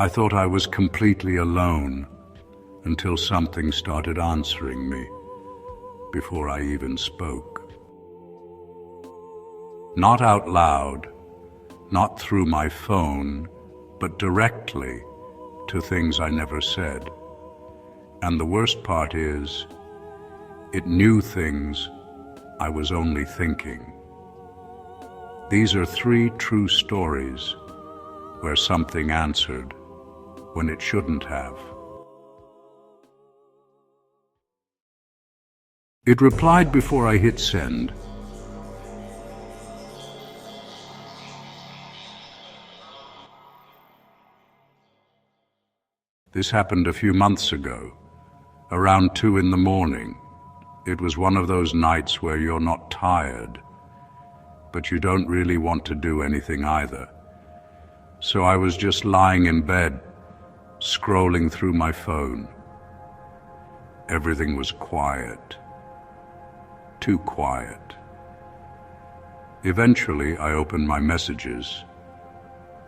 I thought I was completely alone until something started answering me before I even spoke. Not out loud, not through my phone, but directly to things I never said. And the worst part is, it knew things I was only thinking. These are 3 true stories where something answered when it shouldn't have. It replied before I hit send. This happened a few months ago, around 2 in the morning. It was one of those nights where you're not tired, but you don't really want to do anything either. So I was just lying in bed, scrolling through my phone. Everything was quiet. Too quiet. Eventually, I opened my messages,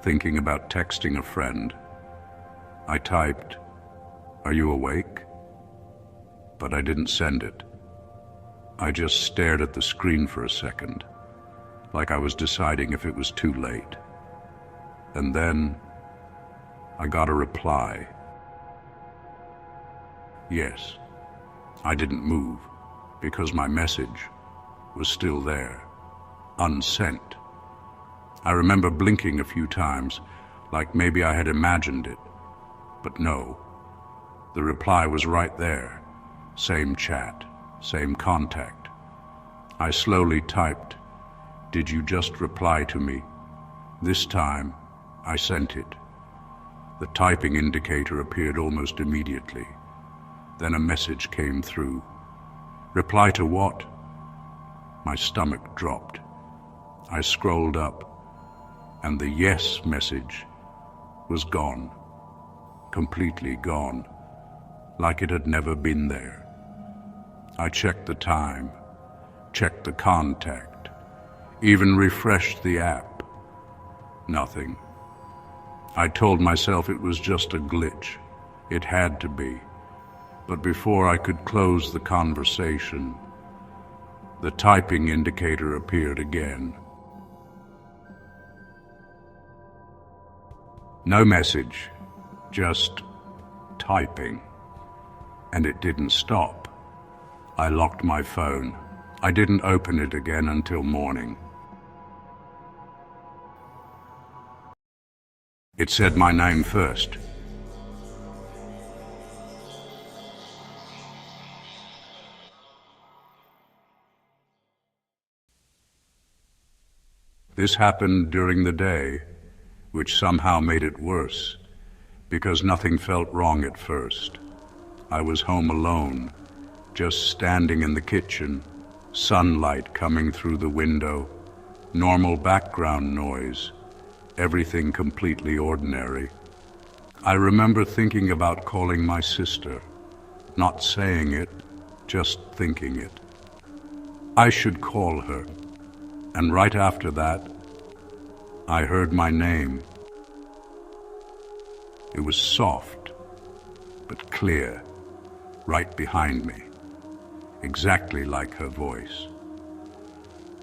thinking about texting a friend. I typed, "Are you awake?" But I didn't send it. I just stared at the screen for a second, like I was deciding if it was too late. And then I got a reply. Yes, I didn't move because my message was still there, unsent. I remember blinking a few times, like maybe I had imagined it. But no, the reply was right there. Same chat, same contact. I slowly typed, "Did you just reply to me?" This time, I sent it. The typing indicator appeared almost immediately. Then a message came through. "Reply to what?" My stomach dropped. I scrolled up, and the yes message was gone. Completely gone, like it had never been there. I checked the time, checked the contact, even refreshed the app. Nothing. I told myself it was just a glitch. It had to be. But before I could close the conversation, the typing indicator appeared again. No message. Just typing. And it didn't stop. I locked my phone. I didn't open it again until morning. It said my name first. This happened during the day, which somehow made it worse, because nothing felt wrong at first. I was home alone, just standing in the kitchen, sunlight coming through the window, normal background noise, everything completely ordinary. I remember thinking about calling my sister, not saying it, just thinking it. I should call her, and right after that, I heard my name. It was soft, but clear, right behind me, exactly like her voice.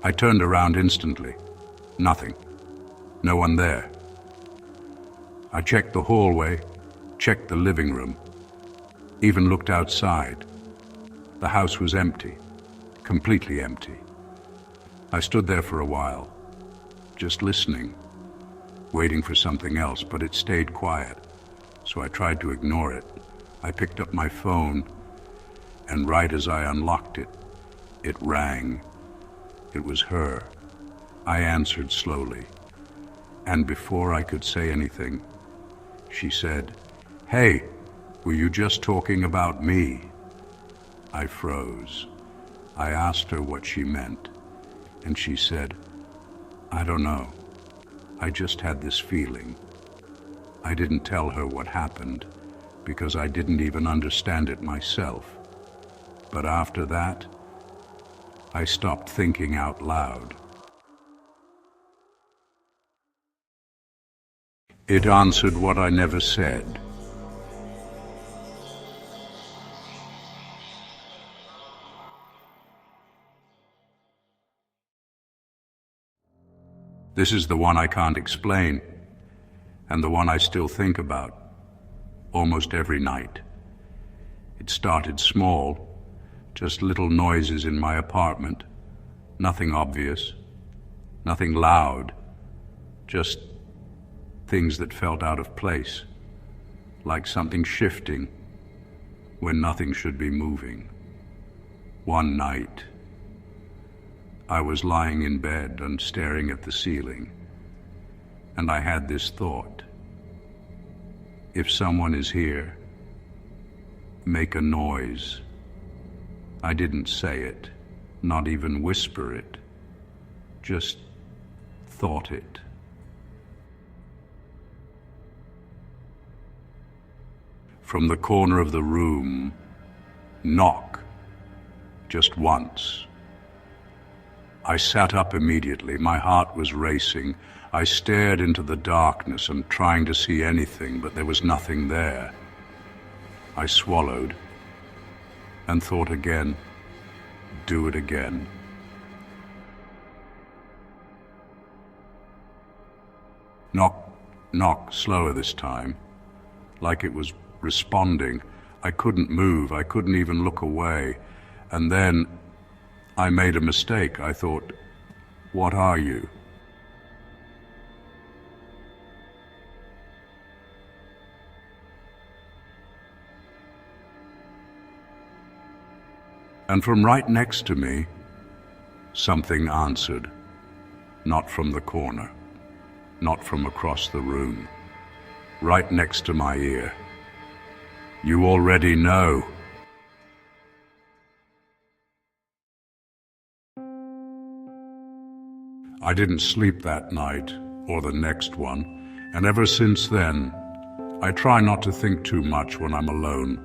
I turned around instantly. Nothing. No one there. I checked the hallway, checked the living room, even looked outside. The house was empty, completely empty. I stood there for a while, just listening, waiting for something else, but it stayed quiet. So I tried to ignore it. I picked up my phone, and right as I unlocked it, it rang. It was her. I answered slowly, and before I could say anything, she said, "Hey, were you just talking about me?" I froze. I asked her what she meant, and she said, "I don't know. I just had this feeling." I didn't tell her what happened because I didn't even understand it myself. But after that, I stopped thinking out loud. It answered what I never said. This is the one I can't explain, and the one I still think about, almost every night. It started small, just little noises in my apartment, nothing obvious, nothing loud, just things that felt out of place, like something shifting when nothing should be moving. One night, I was lying in bed and staring at the ceiling, and I had this thought: if someone is here, make a noise. I didn't say it, not even whisper it, just thought it. From the corner of the room, knock, just once. I sat up immediately. My heart was racing. I stared into the darkness and trying to see anything, but there was nothing there. I swallowed and thought again, do it again. Knock, knock, slower this time, like it was responding. I couldn't move. I couldn't even look away. And then I made a mistake. I thought, what are you? And from right next to me, something answered, not from the corner, not from across the room, right next to my ear. You already know. I didn't sleep that night or the next one, and ever since then, I try not to think too much when I'm alone,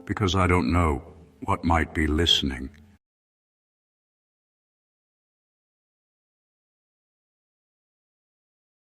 because I don't know what might be listening.